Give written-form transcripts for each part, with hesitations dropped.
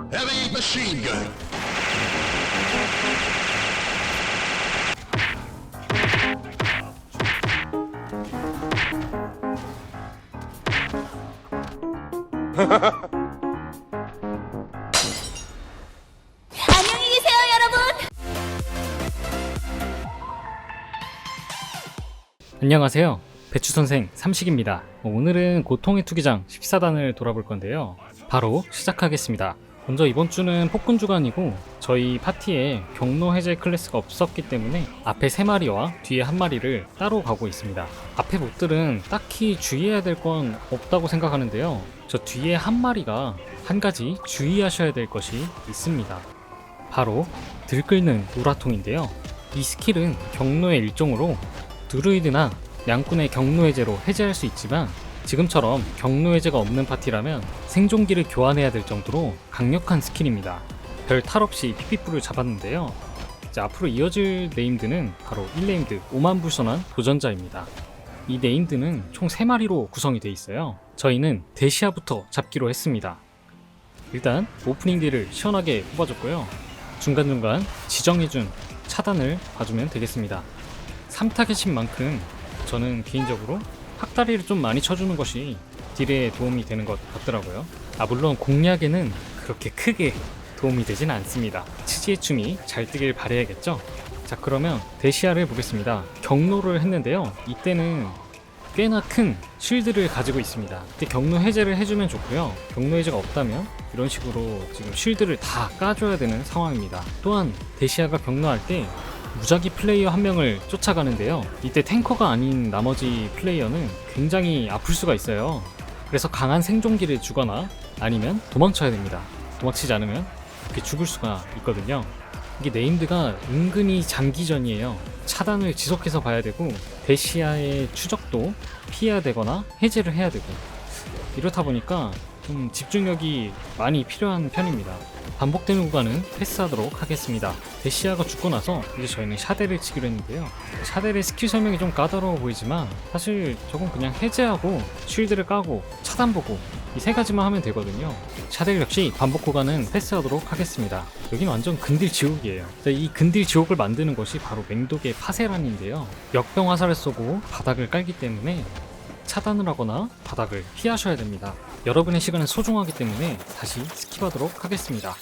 Heavy machine gun. 안녕히 계세요, 여러분. 안녕하세요. 배추선생 삼식입니다. 오늘은 고통의 투기장 14단을 돌아볼 건데요. 바로 시작하겠습니다. 먼저 이번 주는 폭군 주간이고 저희 파티에 경로 해제 클래스가 없었기 때문에 앞에 3마리와 뒤에 1마리를 따로 가고 있습니다. 앞에 봇들은 딱히 주의해야 될 건 없다고 생각하는데요. 저 뒤에 1마리가 한 가지 주의하셔야 될 것이 있습니다. 바로 들끓는 우라통인데요. 이 스킬은 경로의 일종으로 드루이드나 양꾼의 경로 해제로 해제할 수 있지만 지금처럼 경로 해제가 없는 파티라면 생존기를 교환해야 될 정도로 강력한 스킬입니다. 별 탈 없이 PP풀을 잡았는데요. 이제 앞으로 이어질 네임드는 바로 1네임드 오만불선한 도전자입니다. 이 네임드는 총 3마리로 구성이 되어 있어요. 저희는 데시아부터 잡기로 했습니다. 일단 오프닝 딜을 시원하게 뽑아줬고요. 중간중간 지정해준 차단을 봐주면 되겠습니다. 3타겟인 만큼 저는 개인적으로 학다리를 좀 많이 쳐주는 것이 딜에 도움이 되는 것 같더라고요. 물론 공략에는 그렇게 크게 도움이 되진 않습니다. 치지의 춤이 잘 뜨길 바라야겠죠? 자, 그러면 데시아를 보겠습니다. 경로를 했는데요. 이때는 꽤나 큰 쉴드를 가지고 있습니다. 이때 경로 해제를 해주면 좋고요. 경로 해제가 없다면 이런 식으로 지금 쉴드를 다 까줘야 되는 상황입니다. 또한 데시아가 경로할 때 무작위 플레이어 한 명을 쫓아가는데요. 이때 탱커가 아닌 나머지 플레이어는 굉장히 아플 수가 있어요. 그래서 강한 생존기를 주거나 아니면 도망쳐야 됩니다. 도망치지 않으면 이렇게 죽을 수가 있거든요. 이게 네임드가 은근히 장기전이에요. 차단을 지속해서 봐야 되고 데시아의 추적도 피해야 되거나 해제를 해야 되고 이렇다 보니까 좀 집중력이 많이 필요한 편입니다. 반복되는 구간은 패스하도록 하겠습니다. 데시아가 죽고 나서 이제 저희는 샤델을 치기로 했는데요. 샤델의 스킬 설명이 좀 까다로워 보이지만 사실 저건 그냥 해제하고 쉴드를 까고 차단 보고 이 3가지만 하면 되거든요. 샤델 역시 반복 구간은 패스하도록 하겠습니다. 여긴 완전 근딜 지옥이에요. 이 근딜 지옥을 만드는 것이 바로 맹독의 파세란인데요. 역병 화살을 쏘고 바닥을 깔기 때문에 차단을 하거나 바닥을 피하셔야 됩니다. 여러분의 시간은 소중하기 때문에 다시 스킵하도록 하겠습니다.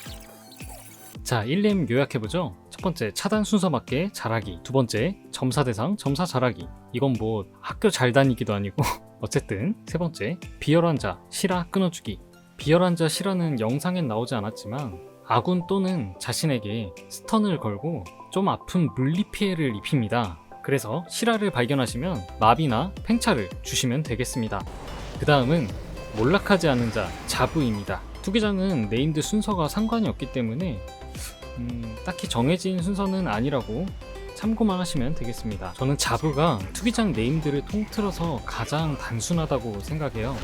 자, 1렘 요약해보죠. 첫 번째, 차단 순서 맞게 잘하기. 두 번째, 점사 대상, 점사 잘하기. 이건 뭐 학교 잘 다니기도 아니고 어쨌든. 세 번째, 비열한 자, 실화 끊어주기. 비열한 자 실화는 영상엔 나오지 않았지만 아군 또는 자신에게 스턴을 걸고 좀 아픈 물리 피해를 입힙니다. 그래서 실화를 발견하시면 마비나 팽차를 주시면 되겠습니다. 그 다음은 몰락하지 않은 자, 자부입니다. 투기장은 네임드 순서가 상관이 없기 때문에 딱히 정해진 순서는 아니라고 참고만 하시면 되겠습니다. 저는 자부가 투기장 네임드를 통틀어서 가장 단순하다고 생각해요.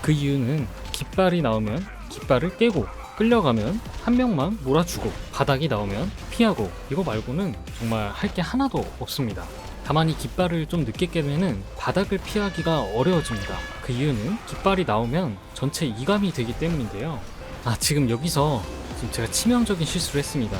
그 이유는 깃발이 나오면 깃발을 깨고 끌려가면 한 명만 몰아주고 바닥이 나오면 피하고 이거 말고는 정말 할 게 하나도 없습니다. 다만 이 깃발을 좀 늦게 깨면은 바닥을 피하기가 어려워집니다. 그 이유는 깃발이 나오면 전체 이감이 되기 때문인데요. 지금 여기서 제가 치명적인 실수를 했습니다.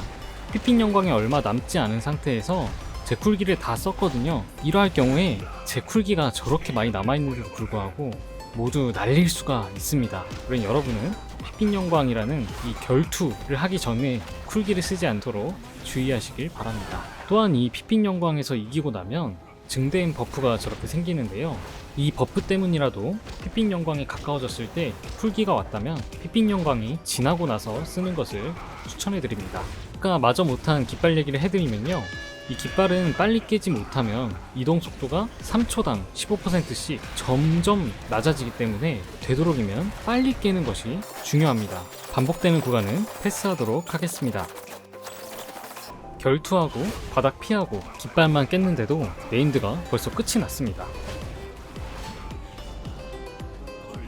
피핀 영광이 얼마 남지 않은 상태에서 제 쿨기를 다 썼거든요. 이러할 경우에 제 쿨기가 저렇게 많이 남아있는데도 불구하고 모두 날릴 수가 있습니다. 그러니 여러분은 피핀 영광이라는 이 결투를 하기 전에 쿨기를 쓰지 않도록 주의하시길 바랍니다. 또한 이 피핀 영광에서 이기고 나면 증대인 버프가 저렇게 생기는데요. 이 버프 때문이라도 피핀 영광에 가까워졌을 때 쿨기가 왔다면 피핀 영광이 지나고 나서 쓰는 것을 추천해드립니다. 아까 마저 못한 깃발 얘기를 해드리면요. 이 깃발은 빨리 깨지 못하면 이동 속도가 3초당 15%씩 점점 낮아지기 때문에 되도록이면 빨리 깨는 것이 중요합니다. 반복되는 구간은 패스하도록 하겠습니다. 결투하고 바닥 피하고 깃발만 깼는데도 네임드가 벌써 끝이 났습니다.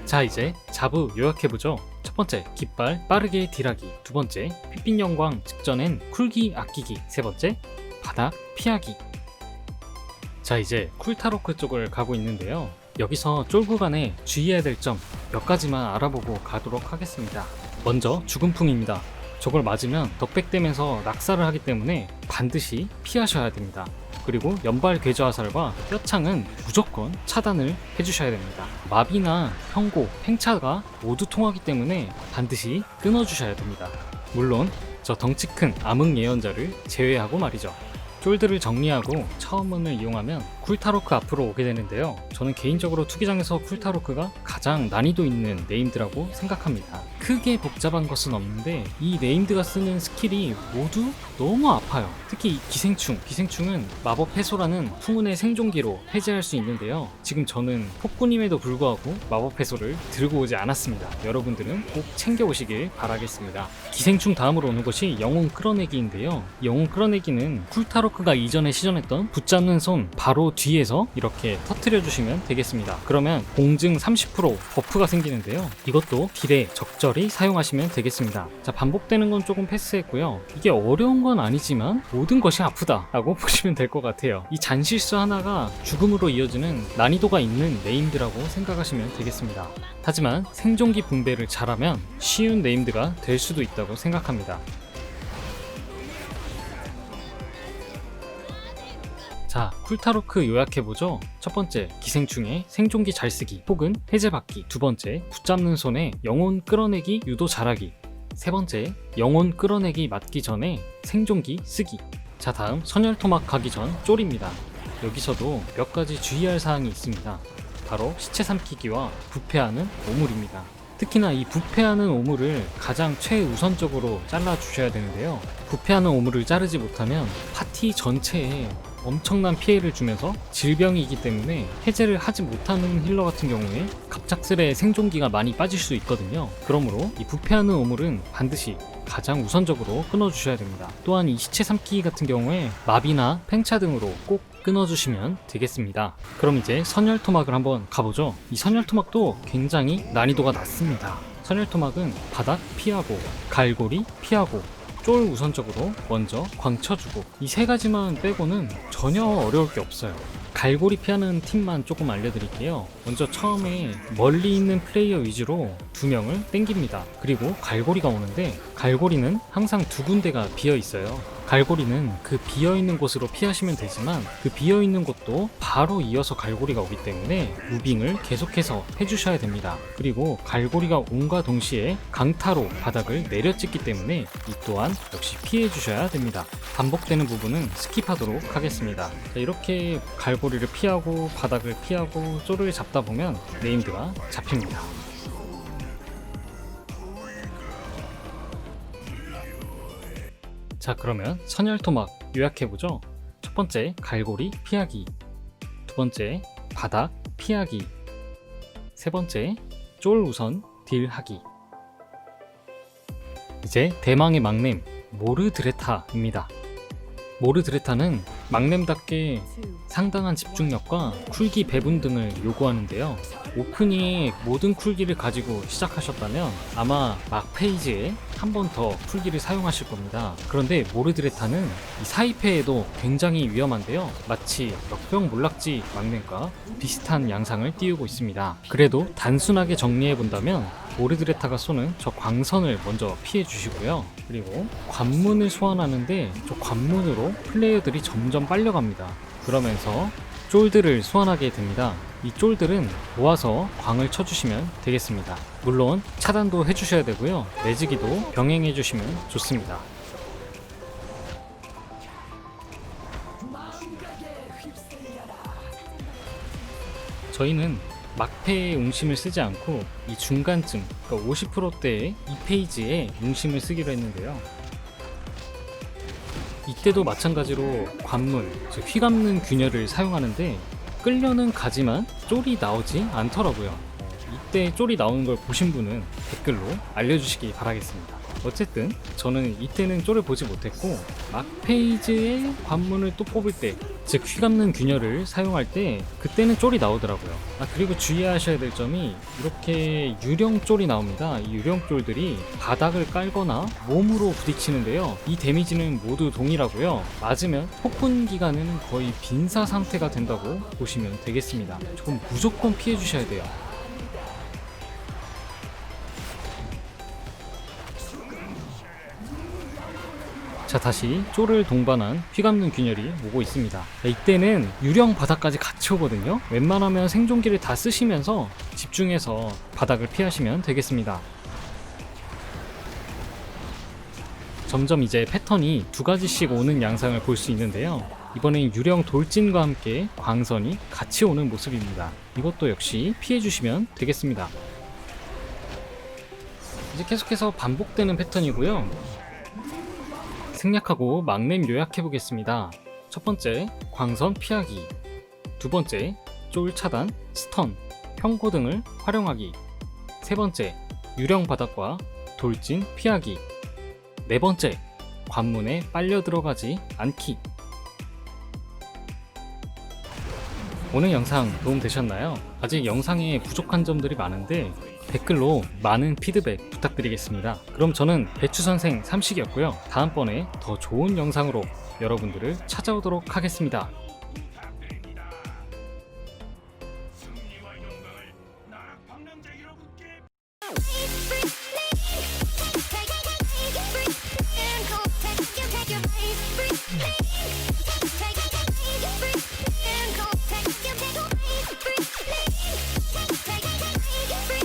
자, 이제 자부 요약해보죠. 첫 번째, 깃발 빠르게 딜하기. 두 번째, 피핀 영광 직전엔 쿨기 아끼기. 세 번째, 바닥 피하기. 자, 이제 쿨타로크 쪽을 가고 있는데요. 여기서 쫄 구간에 주의해야 될 점 몇 가지만 알아보고 가도록 하겠습니다. 먼저 죽음풍입니다. 저걸 맞으면 덕백되면서 낙사를 하기 때문에 반드시 피하셔야 됩니다. 그리고 연발 궤저 화살과 뼈창은 무조건 차단을 해주셔야 됩니다. 마비나 평고, 팽차가 모두 통하기 때문에 반드시 끊어주셔야 됩니다. 물론 저 덩치 큰 암흑 예언자를 제외하고 말이죠. 쫄들을 정리하고 차원문을 이용하면 쿨타로크 앞으로 오게 되는데요. 저는 개인적으로 투기장에서 쿨타로크가 가장 난이도 있는 네임드라고 생각합니다. 크게 복잡한 것은 없는데 이 네임드가 쓰는 스킬이 모두 너무 아파요. 특히 이 기생충은 마법 해소라는 풍운의 생존기로 해제할 수 있는데요. 지금 저는 폭군임에도 불구하고 마법 해소를 들고 오지 않았습니다. 여러분들은 꼭 챙겨오시길 바라겠습니다. 기생충 다음으로 오는 것이 영혼 끌어내기인데요. 영혼 끌어내기는 쿨타로크가 이전에 시전했던 붙잡는 손 바로 뒤에서 이렇게 터트려 주시면 되겠습니다. 그러면 공증 30% 버프가 생기는데요. 이것도 딜에 적절히 사용하시면 되겠습니다. 자, 반복되는 건 조금 패스했고요. 이게 어려운 건 아니지만 모든 것이 아프다 라고 보시면 될 것 같아요. 이 잔실수 하나가 죽음으로 이어지는 난이도가 있는 네임드라고 생각하시면 되겠습니다. 하지만 생존기 분배를 잘하면 쉬운 네임드가 될 수도 있다고 생각합니다. 자, 쿨타로크 요약해보죠. 첫 번째, 기생충의 생존기 잘쓰기 혹은 해제받기. 두 번째, 붙잡는 손에 영혼 끌어내기 유도 잘하기. 세 번째, 영혼 끌어내기 맞기 전에 생존기 쓰기. 자, 다음 선열토막 가기 전 쫄입니다. 여기서도 몇 가지 주의할 사항이 있습니다. 바로 시체 삼키기와 부패하는 오물입니다. 특히나 이 부패하는 오물을 가장 최우선적으로 잘라주셔야 되는데요. 부패하는 오물을 자르지 못하면 파티 전체에 엄청난 피해를 주면서 질병이기 때문에 해제를 하지 못하는 힐러 같은 경우에 갑작스레 생존기가 많이 빠질 수 있거든요. 그러므로 이 부패하는 오물은 반드시 가장 우선적으로 끊어주셔야 됩니다. 또한 이 시체 삼키기 같은 경우에 마비나 팽차 등으로 꼭 끊어주시면 되겠습니다. 그럼 이제 선열토막을 한번 가보죠. 이 선열토막도 굉장히 난이도가 낮습니다. 선열토막은 바닥 피하고 갈고리 피하고 쫄 우선적으로 먼저 광쳐주고 이 세 가지만 빼고는 전혀 어려울 게 없어요. 갈고리 피하는 팁만 조금 알려드릴게요. 먼저 처음에 멀리 있는 플레이어 위주로 2명을 땡깁니다. 그리고 갈고리가 오는데 갈고리는 항상 2군데가 비어 있어요. 갈고리는 그 비어있는 곳으로 피하시면 되지만 그 비어있는 곳도 바로 이어서 갈고리가 오기 때문에 무빙을 계속해서 해주셔야 됩니다. 그리고 갈고리가 온과 동시에 강타로 바닥을 내려찍기 때문에 이 또한 역시 피해 주셔야 됩니다. 반복되는 부분은 스킵하도록 하겠습니다. 자, 이렇게 갈고리를 피하고 바닥을 피하고 쫄을 잡다 보면 네임드가 잡힙니다. 자, 그러면 선열토막 요약해보죠. 첫 번째, 갈고리 피하기. 두 번째, 바닥 피하기. 세 번째, 쫄 우선 딜하기. 이제 대망의 막냄, 모르드레타입니다. 모르드레타는 막냄답게 상당한 집중력과 쿨기 배분 등을 요구하는데요. 오프닝에 모든 쿨기를 가지고 시작하셨다면 아마 막 페이지에 한 번 더 쿨기를 사용하실 겁니다. 그런데 모르드레타는 이 사이패에도 굉장히 위험한데요. 마치 역병몰락지 막냄과 비슷한 양상을 띄우고 있습니다. 그래도 단순하게 정리해본다면 모르드레타가 쏘는 저 광선을 먼저 피해 주시고요. 그리고 관문을 소환하는데 저 관문으로 플레이어들이 점점 빨려갑니다. 그러면서 쫄들을 소환하게 됩니다. 이 쫄들은 모아서 광을 쳐주시면 되겠습니다. 물론 차단도 해주셔야 되고요. 매지기도 병행해주시면 좋습니다. 저희는 막패에 웅심을 쓰지 않고 이 중간쯤, 그러니까 50%대의 2페이지에 웅심을 쓰기로 했는데요. 이때도 마찬가지로 관문, 즉 휘감는 균열을 사용하는데 끌려는 가지만 쫄이 나오지 않더라고요. 이때 쫄이 나오는 걸 보신 분은 댓글로 알려주시기 바라겠습니다. 어쨌든 저는 이때는 쫄을 보지 못했고 막 페이지에 관문을 또 뽑을 때, 즉 휘감는 균열을 사용할 때 그때는 쫄이 나오더라고요. 그리고 주의하셔야 될 점이 이렇게 유령 쫄이 나옵니다. 이 유령 쫄들이 바닥을 깔거나 몸으로 부딪히는데요. 이 데미지는 모두 동일하고요. 맞으면 폭군 기간은 거의 빈사 상태가 된다고 보시면 되겠습니다. 조금 무조건 피해 주셔야 돼요. 자, 다시 쫄을 동반한 휘감는 균열이 오고 있습니다. 자, 이때는 유령 바닥까지 같이 오거든요. 웬만하면 생존기를 다 쓰시면서 집중해서 바닥을 피하시면 되겠습니다. 점점 이제 패턴이 두 가지씩 오는 양상을 볼 수 있는데요. 이번엔 유령 돌진과 함께 광선이 같이 오는 모습입니다. 이것도 역시 피해주시면 되겠습니다. 이제 계속해서 반복되는 패턴이고요. 생략하고 막냄 요약해보겠습니다. 첫 번째, 광선 피하기. 두 번째, 쫄 차단, 스턴, 평고 등을 활용하기. 세 번째, 유령 바닥과 돌진 피하기. 네 번째, 관문에 빨려 들어가지 않기. 오늘 영상 도움되셨나요? 아직 영상에 부족한 점들이 많은데 댓글로 많은 피드백 부탁드리겠습니다. 그럼 저는 배추선생 삼식이었고요. 다음번에 더 좋은 영상으로 여러분들을 찾아오도록 하겠습니다. Take your place, free.